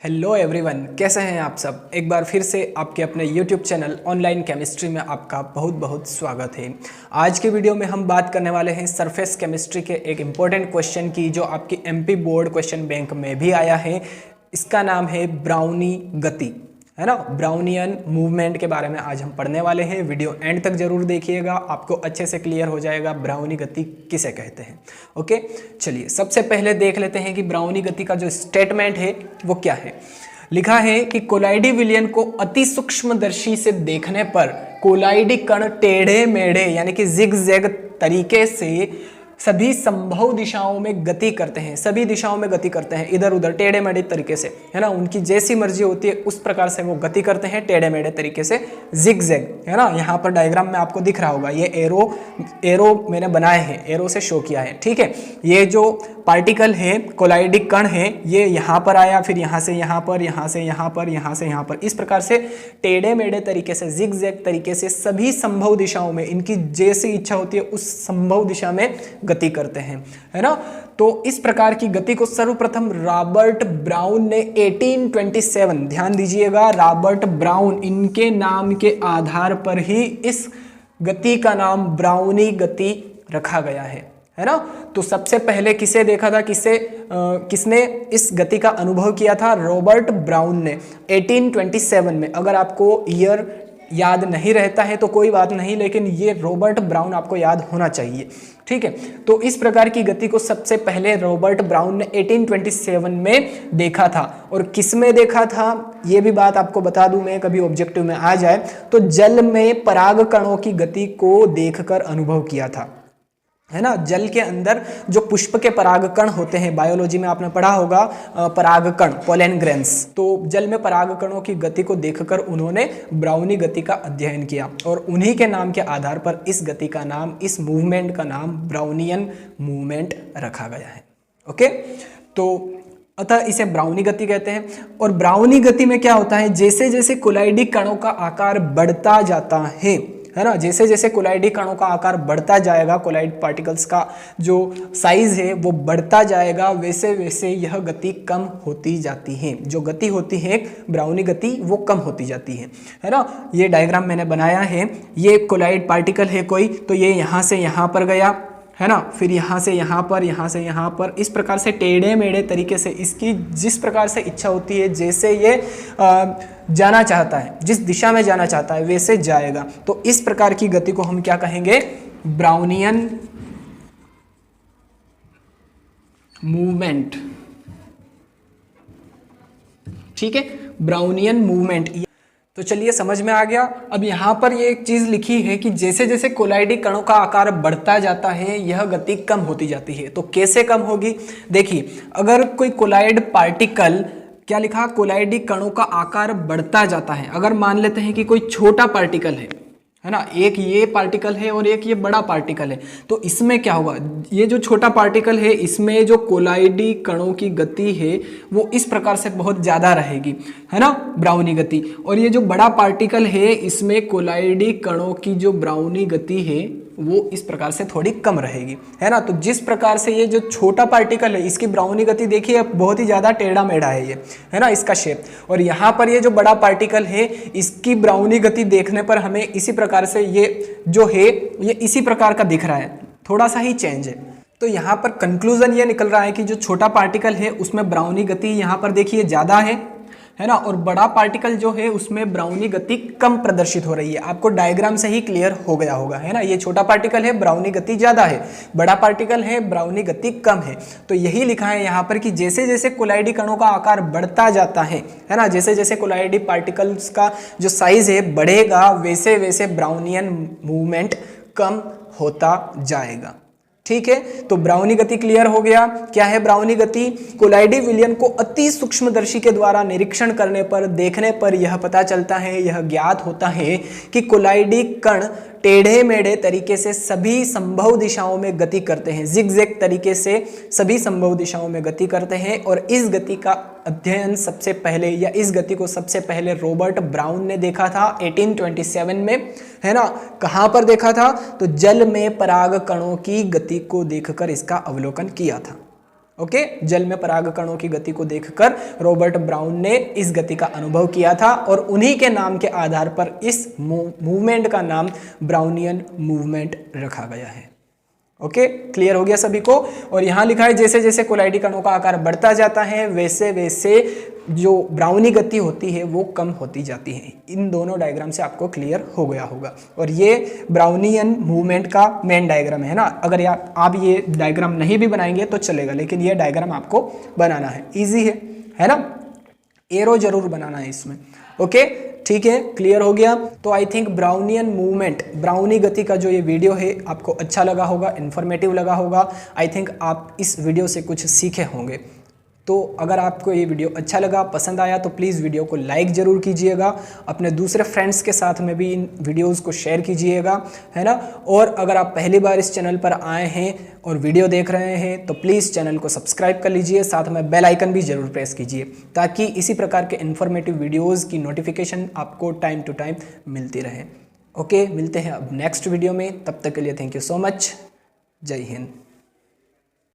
Hello everyone, कैसे हैं आप सब। एक बार फिर से आपके अपने यूट्यूब चैनल ऑनलाइन केमिस्ट्री में आपका बहुत बहुत स्वागत है। आज के वीडियो में हम बात करने वाले हैं सरफेस केमिस्ट्री के एक इम्पोर्टेंट क्वेश्चन की, जो आपकी एमपी बोर्ड क्वेश्चन बैंक में भी आया है। इसका नाम है ब्राउनी गति, है ना। ब्राउनियन मूवमेंट के बारे में आज हम पढ़ने वाले हैं। वीडियो एंड तक जरूर देखिएगा, आपको अच्छे से क्लियर हो जाएगा ब्राउनी गति किसे कहते हैं। ओके, चलिए सबसे पहले देख लेते हैं कि ब्राउनी गति का जो स्टेटमेंट है वो क्या है। लिखा है कि कोलाइडी विलयन को अति सूक्ष्मदर्शी से देखने पर कोलाइडी कण टेढ़े मेढ़े यानी कि जिग-जैग तरीके से सभी संभव दिशाओं में गति करते हैं। सभी दिशाओं में गति करते हैं, इधर उधर टेढ़े मेढ़े तरीके से, है ना। उनकी जैसी मर्जी होती है उस प्रकार से वो गति करते हैं, टेढ़े मेढ़े तरीके से, जिग-जैग, है ना। यहाँ पर डायग्राम में आपको दिख रहा होगा, ये एरो मैंने बनाए हैं, एरो से शो किया है, ठीक है। ये जो पार्टिकल है, कोलाइडी कण है, ये यहाँ पर आया, फिर यहाँ से यहाँ पर, यहाँ से यहाँ पर, यहाँ से यहाँ पर, इस प्रकार से टेढ़े मेढ़े तरीके से, जिग-जैग तरीके से सभी संभव दिशाओं में, इनकी जैसी इच्छा होती है उस संभव दिशा में गति करते हैं, है ना। तो इस प्रकार की गति को सर्वप्रथम रॉबर्ट ब्राउन ने 1827, ध्यान दीजिएगा, रॉबर्ट ब्राउन, इनके नाम के आधार पर ही इस गति का नाम ब्राउनी गति रखा गया है ना। तो सबसे पहले किसे देखा था, किसने इस गति का अनुभव किया था? रॉबर्ट ब्राउन ने 1827 में। अगर आपको ईयर याद नहीं रहता है तो कोई बात नहीं, लेकिन ये रॉबर्ट ब्राउन आपको याद होना चाहिए, ठीक है। तो इस प्रकार की गति को सबसे पहले रॉबर्ट ब्राउन ने 1827 में देखा था। और किस में देखा था ये भी बात आपको बता दूं मैं, कभी ऑब्जेक्टिव में आ जाए तो जल में पराग कणों की गति को देखकर अनुभव किया था, है ना। जल के अंदर जो पुष्प के परागकण होते हैं, बायोलॉजी में आपने पढ़ा होगा परागकण, पोलन ग्रेन्स। तो जल में परागकणों की गति को देखकर उन्होंने ब्राउनी गति का अध्ययन किया और उन्हीं के नाम के आधार पर इस गति का नाम, इस मूवमेंट का नाम ब्राउनियन मूवमेंट रखा गया है। ओके, तो अतः इसे ब्राउनी गति कहते हैं। और ब्राउनी गति में क्या होता है, जैसे जैसे कोलाइडी कणों का आकार बढ़ता जाता है ना, जैसे जैसे कोलाइडी कणों का आकार बढ़ता जाएगा, कोलाइड पार्टिकल्स का जो साइज है वो बढ़ता जाएगा, वैसे वैसे यह गति कम होती जाती है। जो गति होती है ब्राउनी गति वो कम होती जाती है ना। ये डायग्राम मैंने बनाया है, ये कोलाइड पार्टिकल है कोई, तो ये यहाँ से यहाँ पर गया, है ना, फिर यहाँ से यहाँ पर, यहाँ से यहाँ पर, इस प्रकार से टेढ़े मेढ़े तरीके से इसकी जिस प्रकार से इच्छा होती है, जैसे ये जाना चाहता है, जिस दिशा में जाना चाहता है वैसे जाएगा। तो इस प्रकार की गति को हम क्या कहेंगे? ब्राउनियन मूवमेंट, ठीक है, ब्राउनियन मूवमेंट। तो चलिए समझ में आ गया। अब यहाँ पर ये एक चीज लिखी है कि जैसे जैसे कोलाइडी कणों का आकार बढ़ता जाता है यह गति कम होती जाती है। तो कैसे कम होगी? देखिए, अगर कोई कोलाइड पार्टिकल, क्या लिखा, कोलाइडी कणों का आकार बढ़ता जाता है। अगर मान लेते हैं कि कोई छोटा पार्टिकल है ना, एक ये पार्टिकल है और एक ये बड़ा पार्टिकल है, तो इसमें क्या होगा, ये जो छोटा पार्टिकल है इसमें जो कोलाइडी कणों की गति है वो इस प्रकार से बहुत ज़्यादा रहेगी, है ना, ब्राउनी गति। और ये जो बड़ा पार्टिकल है इसमें कोलाइडी कणों की जो ब्राउनी गति है वो इस प्रकार से थोड़ी कम रहेगी, है ना। तो जिस प्रकार से ये जो छोटा पार्टिकल है इसकी ब्राउनी गति देखिए बहुत ही ज़्यादा टेढ़ा मेढ़ा है ये, है ना, इसका शेप। और यहाँ पर ये जो बड़ा पार्टिकल है इसकी ब्राउनी गति देखने पर हमें इसी प्रकार से ये जो है ये इसी प्रकार का दिख रहा है, थोड़ा सा ही चेंज है। तो यहाँ पर कंक्लूजन ये निकल रहा है कि जो छोटा पार्टिकल है उसमें ब्राउनी गति यहाँ पर देखिए ज़्यादा है ना, और बड़ा पार्टिकल जो है उसमें ब्राउनी गति कम प्रदर्शित हो रही है। आपको डायग्राम से ही क्लियर हो गया होगा, है ना। ये छोटा पार्टिकल है, ब्राउनी गति ज़्यादा है, बड़ा पार्टिकल है, ब्राउनी गति कम है। तो यही लिखा है यहाँ पर कि जैसे जैसे कोलाइडी कणों का आकार बढ़ता जाता है ना, जैसे जैसे कोलाइडी पार्टिकल्स का जो साइज है बढ़ेगा वैसे वैसे ब्राउनियन मूवमेंट कम होता जाएगा, ठीक है। तो ब्राउनी गति क्लियर हो गया। क्या है ब्राउनी गति? कोलाइडी विलयन को अति सूक्ष्मदर्शी के द्वारा निरीक्षण करने पर, देखने पर यह पता चलता है, यह ज्ञात होता है कि कोलाइडी कण टेढ़े मेढ़े तरीके से सभी संभव दिशाओं में गति करते हैं, जिग-जैग तरीके से सभी संभव दिशाओं में गति करते हैं। और इस गति का अध्ययन सबसे पहले, या इस गति को सबसे पहले रॉबर्ट ब्राउन ने देखा था 1827 में, है ना। कहाँ पर देखा था? तो जल में पराग कणों की गति को देखकर इसका अवलोकन किया था। ओके, जल में परागकणों की गति को देखकर रॉबर्ट ब्राउन ने इस गति का अनुभव किया था और उन्हीं के नाम के आधार पर इस मूवमेंट का नाम ब्राउनियन मूवमेंट रखा गया है। ओके, क्लियर हो गया सभी को। और यहाँ लिखा है जैसे जैसे कोलाइडी कणों का आकार बढ़ता जाता है वैसे वैसे जो ब्राउनी गति होती है वो कम होती जाती है। इन दोनों डायग्राम से आपको क्लियर हो गया होगा। और ये ब्राउनियन मूवमेंट का मेन डायग्राम है ना। अगर आप ये डायग्राम नहीं भी बनाएंगे तो चलेगा, लेकिन ये डायग्राम आपको बनाना है, ईजी है ना। एरो जरूर बनाना है इसमें। ओके, ठीक है, क्लियर हो गया। तो I think Brownian movement, brownie गति का जो ये वीडियो है आपको अच्छा लगा होगा, इन्फॉर्मेटिव लगा होगा। आई थिंक आप इस वीडियो से कुछ सीखे होंगे। तो अगर आपको ये वीडियो अच्छा लगा, पसंद आया तो प्लीज़ वीडियो को लाइक ज़रूर कीजिएगा, अपने दूसरे फ्रेंड्स के साथ में भी इन वीडियोस को शेयर कीजिएगा, है ना। और अगर आप पहली बार इस चैनल पर आए हैं और वीडियो देख रहे हैं तो प्लीज़ चैनल को सब्सक्राइब कर लीजिए, साथ में बेल आइकन भी ज़रूर प्रेस कीजिए ताकि इसी प्रकार के इन्फॉर्मेटिव वीडियोज़ की नोटिफिकेशन आपको टाइम टू टाइम मिलती रहे। ओके, मिलते हैं अब नेक्स्ट वीडियो में, तब तक के लिए थैंक यू सो मच। जय हिंद।